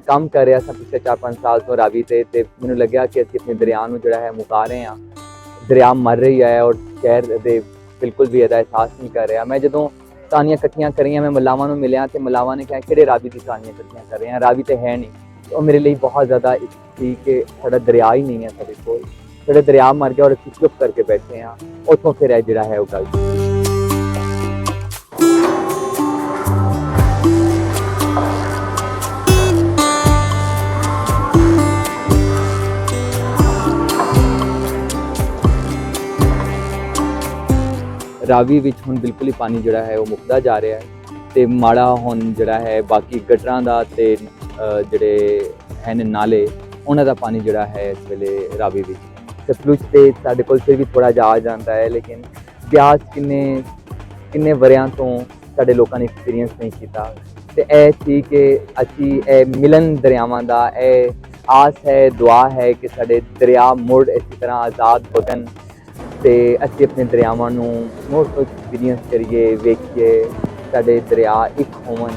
ਕੰਮ ਕਰ ਰਿਹਾ ਸਾਂ ਪਿਛਲੇ 4-5 ਸਾਲ ਤੋਂ ਰਾਵੀ ਤੇ ਮੈਨੂੰ ਲੱਗਿਆ ਕਿ ਅਸੀਂ ਆਪਣੇ ਦਰਿਆ ਨੂੰ ਜਿਹੜਾ ਹੈ ਮੁਕਾ ਰਹੇ ਹਾਂ। ਦਰਿਆ ਮਰ ਰਹੀ ਹੈ ਔਰ ਸ਼ਹਿਰ ਦੇ ਬਿਲਕੁਲ ਵੀ ਇਹਦਾ ਅਹਿਸਾਸ ਨਹੀਂ ਕਰ ਰਿਹਾ। ਮੈਂ ਜਦੋਂ ਕਹਾਣੀਆਂ ਇਕੱਠੀਆਂ ਕਰੀਆਂ, ਮੈਂ ਮਲਾਵਾਂ ਨੂੰ ਮਿਲਿਆ ਤੇ ਮਲਾਵਾਂ ਨੇ ਕਿਹਾ ਕਿਹੜੇ ਰਾਵੀ ਦੀ ਕਹਾਣੀਆਂ ਇਕੱਠੀਆਂ ਕਰ ਰਹੇ ਹਾਂ, ਰਾਵੀ ਤੇ ਹੈ ਨਹੀਂ। ਉਹ ਮੇਰੇ ਲਈ ਬਹੁਤ ਜ਼ਿਆਦਾ ਇੱਕ ਸੀ ਕਿ ਸਾਡਾ ਦਰਿਆ ਹੀ ਨਹੀਂ ਹੈ ਸਾਡੇ ਕੋਲ, ਸਾਡੇ ਦਰਿਆ ਮਰ ਗਿਆ ਔਰ ਅਸੀਂ ਚੁੱਪ ਕਰਕੇ ਬੈਠੇ ਹਾਂ। ਉੱਥੋਂ ਫਿਰ ਇਹ ਜਿਹੜਾ ਹੈ ਉਹ ਗੱਲ ਰਾਵੀ ਵਿੱਚ ਹੁਣ ਬਿਲਕੁਲ ਹੀ ਪਾਣੀ ਜਿਹੜਾ ਹੈ ਉਹ ਮੁੱਕਦਾ ਜਾ ਰਿਹਾ ਹੈ ਤੇ ਮਾੜਾ ਹੁਣ ਜਿਹੜਾ ਹੈ ਬਾਕੀ ਗਟਰਾਂ ਦਾ ਤੇ ਜਿਹੜੇ ਹਨ ਨਾਲੇ ਉਹਨਾਂ ਦਾ ਪਾਣੀ ਜਿਹੜਾ ਹੈ ਇਸ ਵੇਲੇ ਰਾਵੀ ਵਿੱਚ। ਸਤਲੁਜ ਤੇ ਸਾਡੇ ਕੋਲ ਫਿਰ ਵੀ ਥੋੜਾ ਜਿਹਾ ਆ ਜਾਂਦਾ ਹੈ, ਲੇਕਿਨ ਬਿਆਸ ਕਿੰਨੇ ਵਰਿਆਂ ਤੋਂ ਸਾਡੇ ਲੋਕਾਂ ਨੇ ਐਕਸਪੀਰੀਅੰਸ ਨਹੀਂ ਕੀਤਾ। ਤੇ ਇਹ ਸੀ ਕਿ ਅਸੀਂ ਇਹ ਮਿਲਨ ਦਰਿਆਵਾਂ ਦਾ ਇਹ ਆਸ ਹੈ, ਦੁਆ ਹੈ ਕਿ ਸਾਡੇ ਦਰਿਆ ਮੁੜ ਇਸੇ ਤਰ੍ਹਾਂ ਆਜ਼ਾਦ ਹੋ ਜਾਣ ਤੇ ਅਸੀਂ ਆਪਣੇ ਦਰਿਆਵਾਂ ਨੂੰ ਮੁੜ ਤੋਂ ਐਕਸਪੀਰੀਅੰਸ ਕਰੀਏ, ਵੇਖੀਏ, ਸਾਡੇ ਦਰਿਆ ਇੱਕ ਹੋਣ।